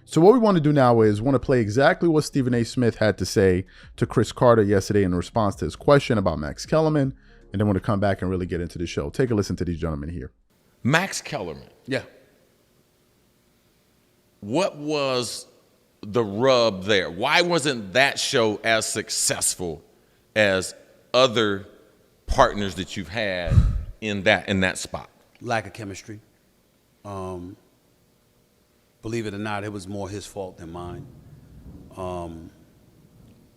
So what we want to do now is want to play exactly what Stephen A. Smith had to say to Chris Carter yesterday in response to his question about Max Kellerman, and then want to come back and really get into the show. Take a listen to these gentlemen here. Max Kellerman. Yeah. What was the rub there? Why wasn't that show as successful as other partners that you've had in that spot? Lack of chemistry. Believe it or not, it was more his fault than mine.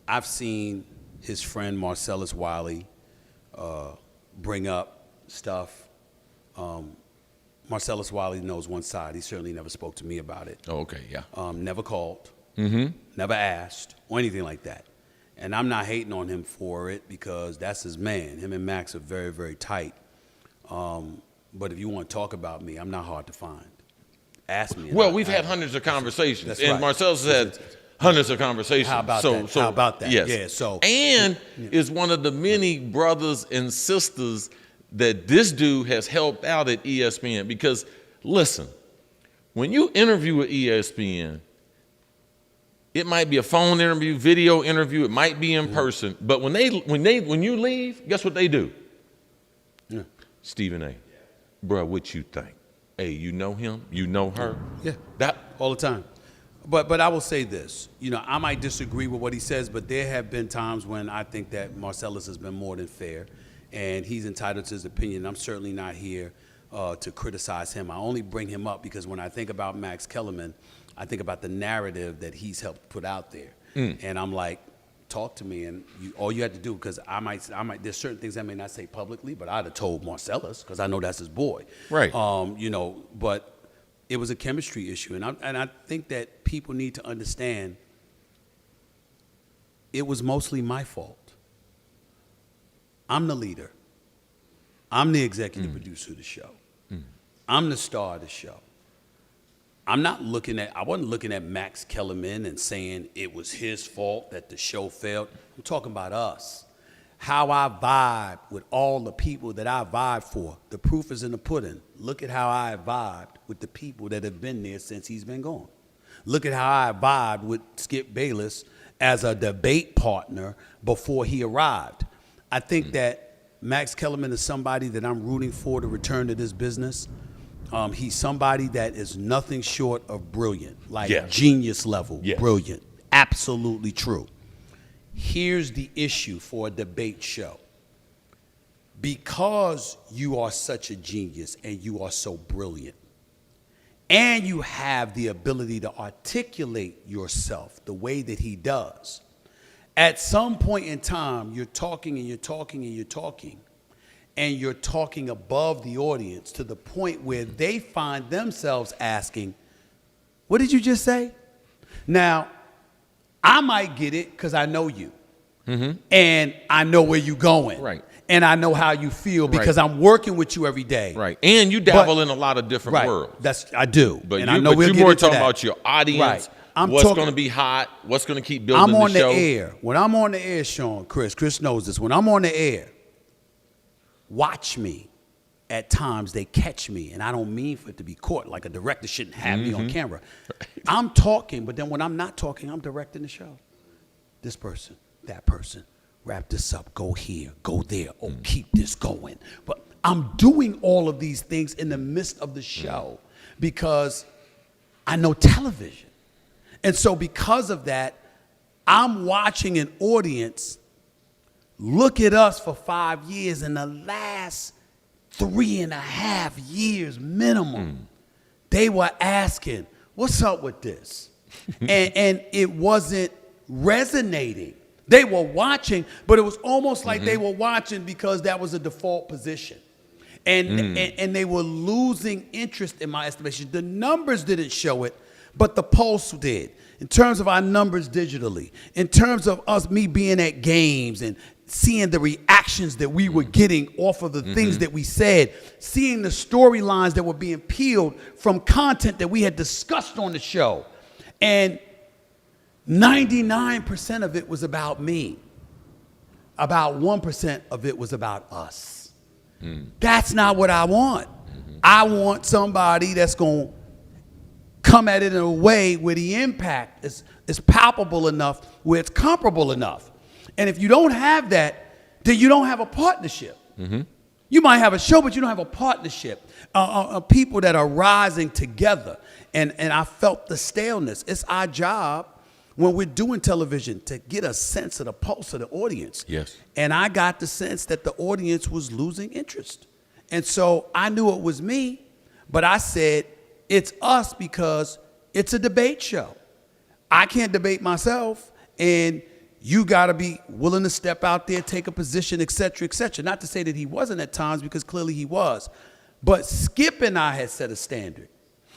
I've seen his friend Marcellus Wiley bring up stuff. Marcellus Wiley knows one side. He certainly never spoke to me about it. Oh, okay, yeah. Never called, never asked, or anything like that. And I'm not hating on him for it because that's his man. Him and Max are very, very tight. But if you want to talk about me, I'm not hard to find. Ask me. Well, we've had hundreds of conversations, that's and right. Marcellus had hundreds of conversations. How about that? How about that? Yes. Yeah, so. And is one of the many brothers and sisters that this dude has helped out at ESPN. Because, listen, when you interview at ESPN, it might be a phone interview, video interview, it might be in person. But when you leave, guess what they do? Yeah. Stephen A. Bro, what you think? Hey, you know him? You know her? Yeah. That all the time. But I will say this. You know, I might disagree with what he says, but there have been times when I think that Marcellus has been more than fair, and he's entitled to his opinion. I'm certainly not here to criticize him. I only bring him up because when I think about Max Kellerman, I think about the narrative that he's helped put out there. And I'm like, talk to me, and all you had to do, because I might, there's certain things I may not say publicly, but I'd have told Marcellus, because I know that's his boy. Right. You know, but it was a chemistry issue, and I think that people need to understand it was mostly my fault. I'm the leader. I'm the executive producer of the show. I'm the star of the show. I wasn't looking at Max Kellerman and saying it was his fault that the show failed. I'm talking about us. How I vibe with all the people that I vibe for. The proof is in the pudding. Look at how I vibed with the people that have been there since he's been gone. Look at how I vibed with Skip Bayless as a debate partner before he arrived. I think that Max Kellerman is somebody that I'm rooting for to return to this business. He's somebody that is nothing short of brilliant, like genius level, brilliant. Absolutely true. Here's the issue for a debate show. Because you are such a genius and you are so brilliant, and you have the ability to articulate yourself the way that he does, at some point in time, you're talking and you're talking and you're talking, and you're talking above the audience to the point where they find themselves asking, what did you just say? Now, I might get it because I know you. And I know where you're going. Right. And I know how you feel because I'm working with you every day. Right. And you dabble in a lot of different worlds. I do. But and I know we'll you're get more into talking that. about your audience, Right. what's going to be hot, what's going to keep building I'm on the show. the air. When I'm on the air, Sean, Chris knows this. When I'm on the air, watch me. At times they catch me, and I don't mean for it to be caught. Like a director shouldn't have me on camera. I'm talking, but then when I'm not talking, I'm directing the show. This person, that person, wrap this up, go here, go there, keep this going. But I'm doing all of these things in the midst of the show because I know television. And so because of that, I'm watching an audience look at us for 5 years. In the last 3.5 years minimum, they were asking, what's up with this? and it wasn't resonating. They were watching, but it was almost like they were watching because that was a default position. And they were losing interest in my estimation. The numbers didn't show it, but the Pulse did. In terms of our numbers digitally, in terms of me being at games and seeing the reactions that we were getting off of the things that we said, seeing the storylines that were being peeled from content that we had discussed on the show. And 99% of it was about me. About 1% of it was about us. That's not what I want. I want somebody that's going to come at it in a way where the impact is palpable enough, where it's comparable enough. And if you don't have that, then you don't have a partnership. Mm-hmm. You might have a show, but you don't have a partnership. People that are rising together. And I felt the staleness. It's our job when we're doing television to get a sense of the pulse of the audience. Yes. And I got the sense that the audience was losing interest. And so I knew it was me, but I said, it's us because it's a debate show. I can't debate myself, and you got to be willing to step out there, take a position, et cetera, et cetera. Not to say that he wasn't at times, because clearly he was. But Skip and I had set a standard.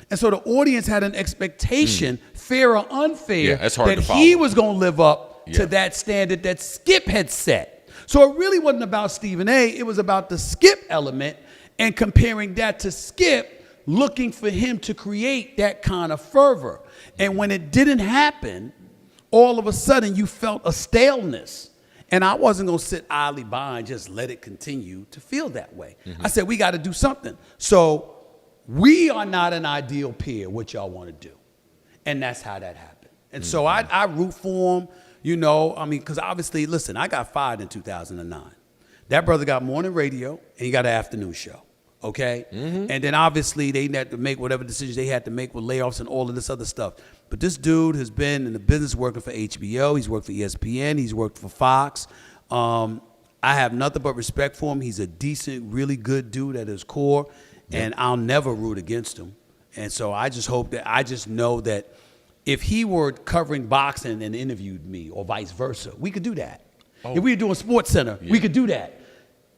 And so the audience had an expectation, fair or unfair, that he was going to live up to that standard that Skip had set. So it really wasn't about Stephen A. It was about the Skip element and comparing that to Skip, looking for him to create that kind of fervor. And when it didn't happen, all of a sudden you felt a staleness. And I wasn't going to sit idly by and just let it continue to feel that way. Mm-hmm. I said, we got to do something. So we are not an ideal peer, what y'all want to do. And that's how that happened. And so I root for him, you know, I mean, because obviously, listen, I got fired in 2009. That brother got morning radio, and he got an afternoon show, okay? Mm-hmm. And then obviously they had to make whatever decisions they had to make with layoffs and all of this other stuff. But this dude has been in the business working for HBO. He's worked for ESPN. He's worked for Fox. I have nothing but respect for him. He's a decent, really good dude at his core, and I'll never root against him. And so I just hope that, I just know that if he were covering boxing and interviewed me or vice versa, we could do that. Oh. If we were doing Sports Center, we could do that.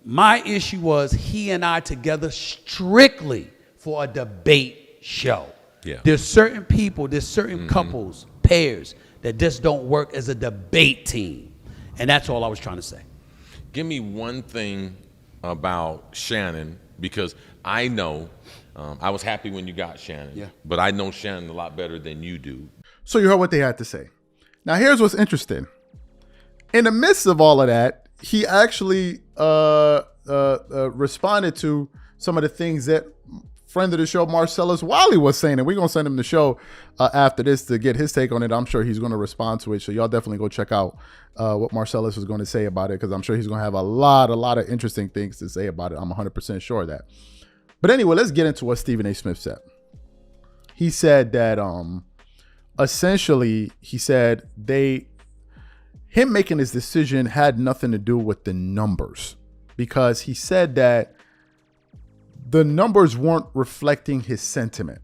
My issue was he and I together strictly for a debate show. Yeah. There's certain people, there's certain couples, pairs, that just don't work as a debate team. And that's all I was trying to say. Give me one thing about Shannon, because I know, I was happy when you got Shannon, but I know Shannon a lot better than you do. So you heard what they had to say. Now here's what's interesting. In the midst of all of that, he actually responded to some of the things that friend of the show, Marcellus Wiley, was saying. And we're going to send him the show after this to get his take on it. I'm sure he's going to respond to it. So y'all definitely go check out what Marcellus was going to say about it, because I'm sure he's going to have a lot of interesting things to say about it. I'm 100% sure of that. But anyway, let's get into what Stephen A. Smith said. He said that essentially, he said him making his decision had nothing to do with the numbers, because he said that the numbers weren't reflecting his sentiment.